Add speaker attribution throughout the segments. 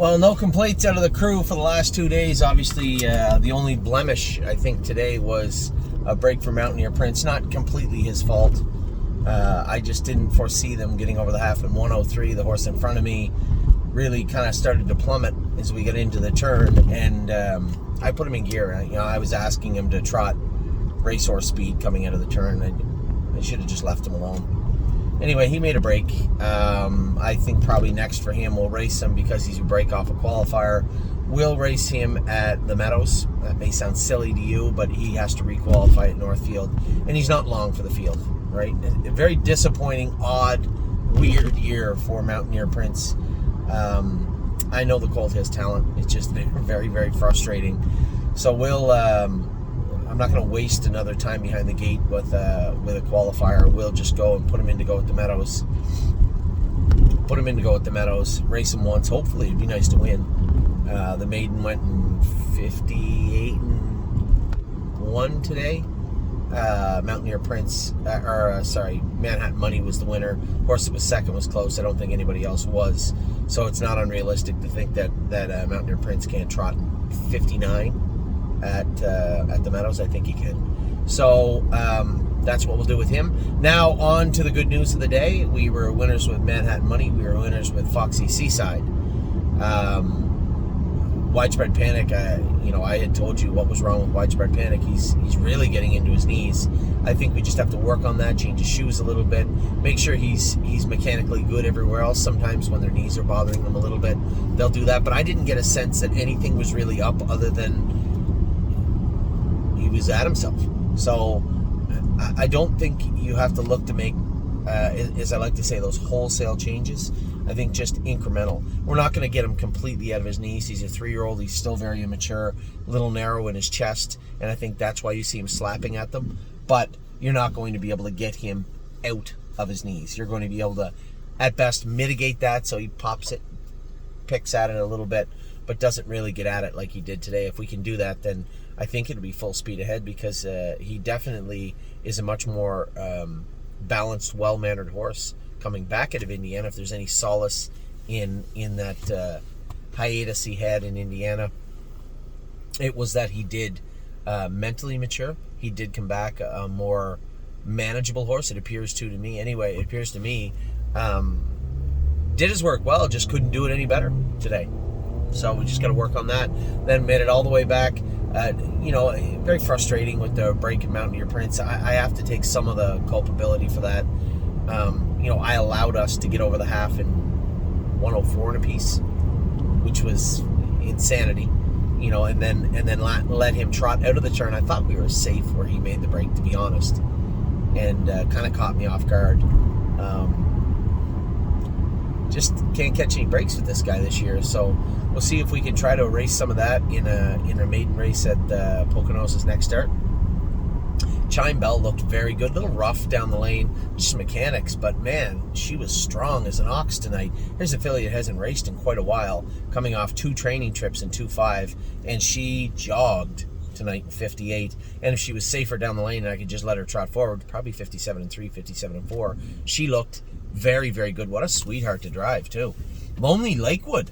Speaker 1: Well, no complaints out of the crew for the last 2 days. Obviously, the only blemish, I think, today was a break for Mountaineer Prince. Not completely his fault. I just didn't foresee them getting over the half in 103. The horse in front of me really kind of started to plummet as we got into the turn, and I put him in gear. I was asking him to trot racehorse speed coming out of the turn. I should have just left him alone. Anyway, he made a break. I think probably next for him, we'll race him because he's a break off a qualifier. We'll race him at the Meadows. That may sound silly to you, but he has to requalify at Northfield, and he's not long for the field, right? A very disappointing, odd, weird year for Mountaineer Prince. I know the colt has talent. It's just very, very frustrating. So we'll... I'm not going to waste another time behind the gate with a qualifier. We'll just go and put him in to go at the Meadows. Race him once. Hopefully, it'd be nice to win. The maiden went in 58-1 today. Mountaineer Prince, Manhattan Money was the winner. Horse that was second was close. I don't think anybody else was. So it's not unrealistic to think that Mountaineer Prince can't trot 59. At the Meadows. I think he can. So that's what we'll do with him. Now on to the good news of the day. We were winners with Manhattan Money. We were winners with Foxy Seaside. Widespread Panic. I had told you what was wrong with Widespread Panic. He's really getting into his knees. I think we just have to work on that. Change his shoes a little bit. Make sure he's mechanically good everywhere else. Sometimes when their knees are bothering them a little bit, they'll do that. But I didn't get a sense that anything was really up other than was at himself. So I don't think you have to look to make, as I like to say, those wholesale changes. I think just incremental. We're not going to get him completely out of his knees. He's a 3-year-old. He's still very immature, a little narrow in his chest, and I think that's why you see him slapping at them. But you're not going to be able to get him out of his knees. You're going to be able to, at best, mitigate that so he pops it, picks at it a little bit, but doesn't really get at it like he did today. If we can do that, then I think it'll be full speed ahead because he definitely is a much more balanced, well-mannered horse coming back out of Indiana. If there's any solace in that hiatus he had in Indiana, it was that he did mentally mature. He did come back a more manageable horse. It appears to me. Anyway, it appears to me. Did his work well, just couldn't do it any better today. So we just got to work on that. Then made it all the way back. Very frustrating with the break in Mountaineer Prince. I have to take some of the culpability for that. I allowed us to get over the half in 104 and a piece, which was insanity. And then let him trot out of the turn. I thought we were safe where he made the break, to be honest, and kind of caught me off guard. Just can't catch any breaks with this guy this year, so we'll see if we can try to erase some of that in a maiden race at Poconos' next start. Chime Bell looked very good, a little rough down the lane, just mechanics, but man, she was strong as an ox tonight. Here's a filly that hasn't raced in quite a while, coming off 2 training trips in 2.5, and she jogged tonight in 58. And if she was safer down the lane and I could just let her trot forward, probably 57-3, 57-4. She looked very, very good. What a sweetheart to drive, too. Lonely Lakewood.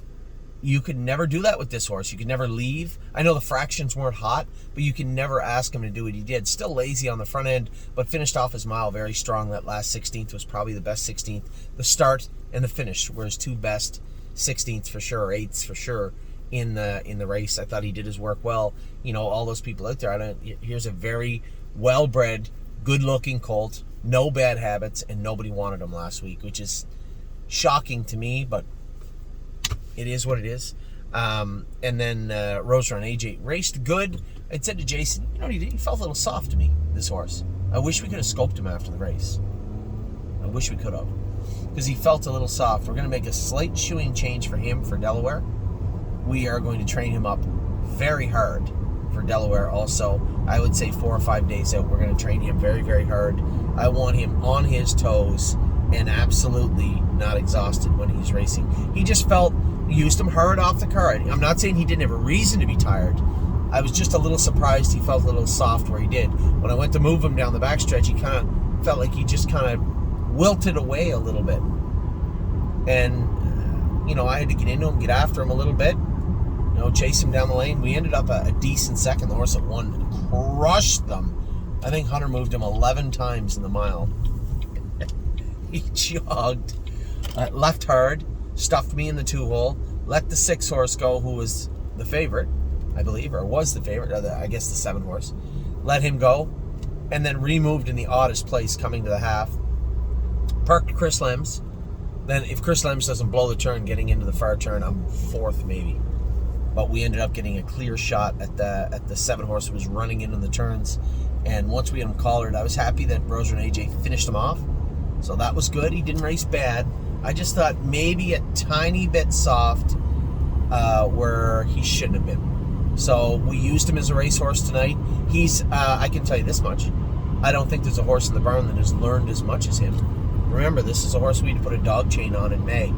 Speaker 1: You could never do that with this horse. You could never leave. I know the fractions weren't hot, but you can never ask him to do what he did. Still lazy on the front end, but finished off his mile very strong. That last 16th was probably the best 16th. The start and the finish were his 2 best 16ths for sure, 8ths for sure in the race. I thought he did his work well. All those people out there. Here's a very well-bred, good-looking colt, no bad habits, and nobody wanted him last week, which is shocking to me, but it is what it is. And then Rose Run AJ raced good. I said to Jason, he felt a little soft to me, this horse. I wish we could have scoped him after the race. I wish we could have, because he felt a little soft. We're going to make a slight shoeing change for him for Delaware. We are going to train him up very hard for Delaware also. I would say 4 or 5 days out, we're going to train him very, very hard. I want him on his toes and absolutely not exhausted when he's racing. He just felt, used him hard off the card. I'm not saying he didn't have a reason to be tired. I was just a little surprised he felt a little soft where he did. When I went to move him down the backstretch, he kind of felt like he just kind of wilted away a little bit. And, I had to get into him, get after him a little bit, chase him down the lane. We ended up a decent second. The horse at won crushed them. I think Hunter moved him 11 times in the mile. He jogged, left hard, stuffed me in the 2-hole, let the 6 horse go, who was the favorite, I believe, or was the favorite, or I guess the 7 horse. Let him go, and then removed in the oddest place coming to the half. Parked Chris Lems. Then if Chris Lems doesn't blow the turn getting into the far turn, I'm 4th maybe. But we ended up getting a clear shot at the 7 horse who was running into the turns. And once we had him collared, I was happy that Roser and AJ finished him off. So that was good. He didn't race bad. I just thought maybe a tiny bit soft where he shouldn't have been. So we used him as a racehorse tonight. He's, I can tell you this much. I don't think there's a horse in the barn that has learned as much as him. Remember, this is a horse we had to put a dog chain on in May.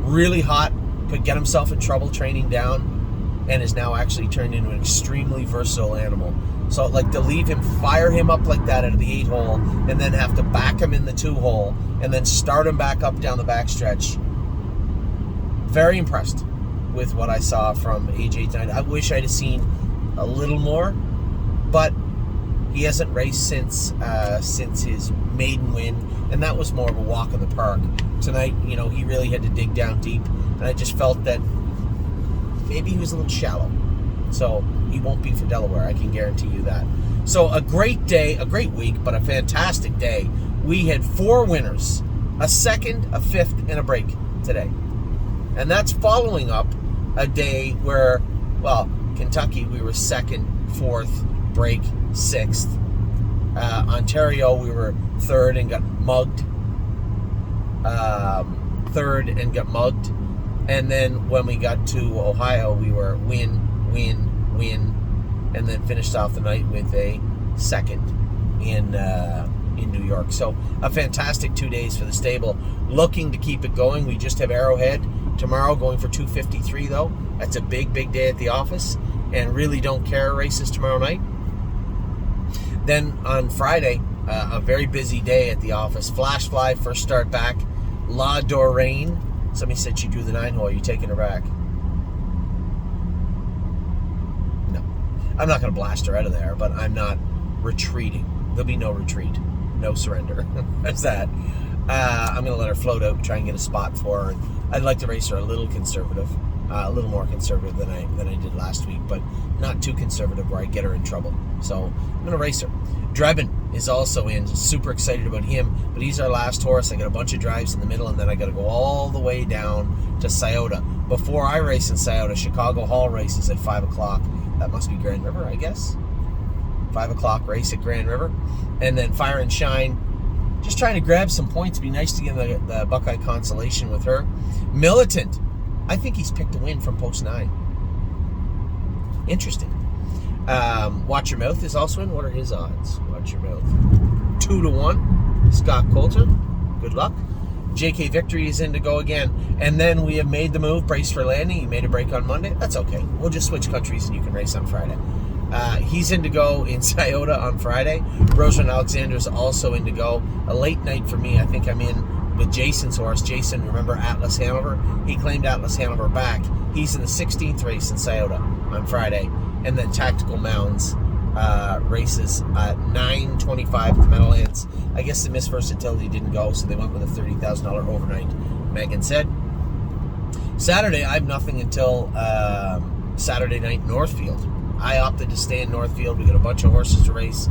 Speaker 1: Really hot, could get himself in trouble training down, and is now actually turned into an extremely versatile animal. So, to leave him, fire him up like that out of the 8-hole, and then have to back him in the 2-hole, and then start him back up down the backstretch. Very impressed with what I saw from AJ tonight. I wish I'd have seen a little more, but he hasn't raced since his maiden win, and that was more of a walk in the park. Tonight, he really had to dig down deep, and I just felt that maybe he was a little shallow. So he won't be for Delaware, I can guarantee you that. So a great day, a great week, but a fantastic day. We had 4 winners, a 2nd, a 5th, and a break today. And that's following up a day where, Kentucky, we were 2nd, 4th, break, 6th. Ontario, we were 3rd and got mugged. 3rd and got mugged. And then when we got to Ohio, we were win, and then finished off the night with a 2nd in New York. So a fantastic 2 days for the stable. Looking to keep it going. We just have Arrowhead tomorrow, going for 253 though. That's a big day at the office, and really don't care races tomorrow night. Then on Friday, a very busy day at the office. Flash Fly, first start back. La Dorraine. Somebody said she drew the 9-hole. Are you taking her back? No. I'm not going to blast her out of there, but I'm not retreating. There'll be no retreat. No surrender. That's that. I'm going to let her float out and try and get a spot for her. I'd like to race her a little conservative. A little more conservative than I did last week, but not too conservative where I get her in trouble. So I'm going to race her. Drebin is also in. Super excited about him, but he's our last horse. I got a bunch of drives in the middle, and then I got to go all the way down to Scioto. Before I race in Scioto, Chicago Hall races at 5 o'clock. That must be Grand River, I guess. 5 o'clock race at Grand River. And then Fire and Shine. Just trying to grab some points. It'd be nice to get the Buckeye consolation with her. Militant. I think he's picked a win from post 9. Interesting. Watch Your Mouth is also in. What are his odds? Watch Your Mouth. 2-1. Scott Coulter. Good luck. JK Victory is in to go again. And then we have made the move. Brace for Landing. He made a break on Monday. That's okay. We'll just switch countries and you can race on Friday. He's in to go in Scioto on Friday. Rosemond Alexander is also in to go. A late night for me. I think I'm in with Jason's horse. Jason, remember Atlas Hanover? He claimed Atlas Hanover back. He's in the 16th race in Scioto on Friday. And then Tactical Mounds races at 9:25 at the Meadowlands. I guess the Miss Versatility didn't go, so they went with a $30,000 overnight, Megan said. Saturday, I have nothing until Saturday night in Northfield. I opted to stay in Northfield. We got a bunch of horses to race.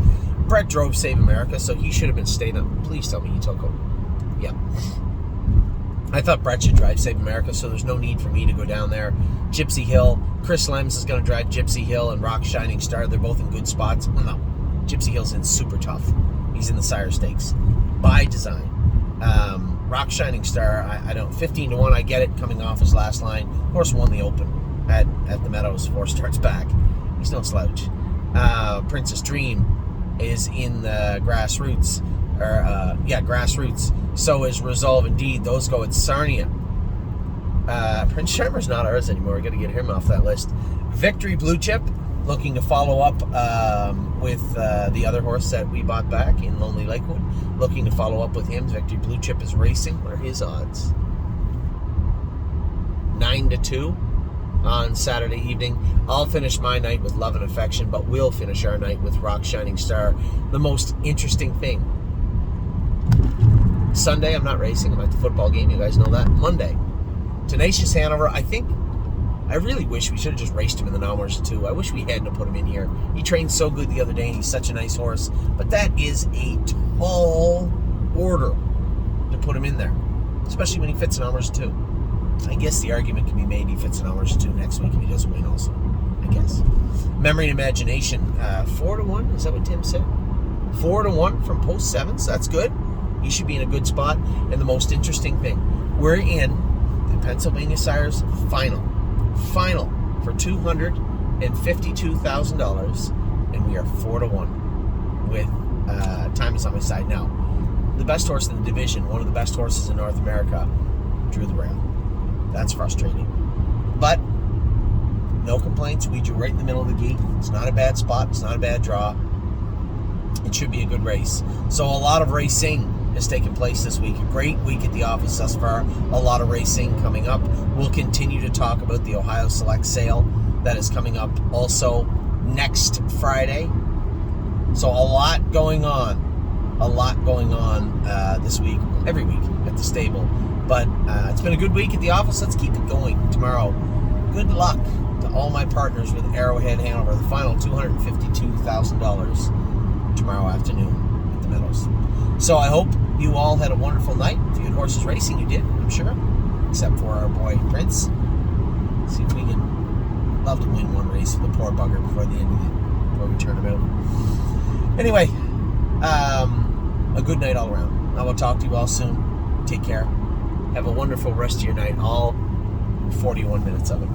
Speaker 1: Brett drove Save America, so he should have been staying up. Please tell me he took him. Yeah. I thought Brett should drive Save America, so there's no need for me to go down there. Gypsy Hill. Chris Lems is going to drive Gypsy Hill and Rock Shining Star. They're both in good spots. No, Gypsy Hill's in super tough. He's in the Sire Stakes. By design. Rock Shining Star, I don't. 15-1, I get it, coming off his last line. Horse won the Open at the Meadows. 4 starts back. He's no slouch. Princess Dream is in the Grassroots. Grassroots. So is Resolve Indeed. Those go at Sarnia. Prince Charmer's not ours anymore. We got to get him off that list. Victory Blue Chip, looking to follow up with the other horse that we bought back in Lonely Lakewood. Looking to follow up with him. Victory Blue Chip is racing. What are his odds? 9 to 2 on Saturday evening. I'll finish my night with Love and Affection, but we'll finish our night with Rock Shining Star. The most interesting thing, Sunday I'm not racing, I'm at the football game, you guys know that. Monday, Tenacious Hanover. I really wish we should have just raced him in the Nommers too. I wish we hadn't put him in here. He trained so good the other day, and he's such a nice horse. But that is a tall order to put him in there, especially when he fits in Nommers too. I guess the argument can be made he fits in Nommers too next week if he doesn't win also, I guess. Memory and Imagination, 4-1, is that what Tim said? 4-1 from post 7, so that's good. He should be in a good spot. And the most interesting thing, we're in the Pennsylvania Sires final for $252,000, and we are 4-1 with time is on my side now. The best horse in the division, one of the best horses in North America, drew the rail. That's frustrating, but no complaints. We drew right in the middle of the gate. It's not a bad spot. It's not a bad draw. It should be a good race. So a lot of racing has taken place this week. A great week at the office thus far. A lot of racing coming up. We'll continue to talk about the Ohio Select sale that is coming up also next Friday. So a lot going on. This week, every week at the stable. But it's been a good week at the office. Let's keep it going tomorrow. Good luck to all my partners with Arrowhead Hanover. The final $252,000 tomorrow afternoon at the Meadows. So I hope you all had a wonderful night. If you had horses racing, you did, I'm sure. Except for our boy Prince. See if we can love to win one race with the poor bugger before we turn him out. Anyway, a good night all around. I will talk to you all soon. Take care. Have a wonderful rest of your night, all 41 minutes of it.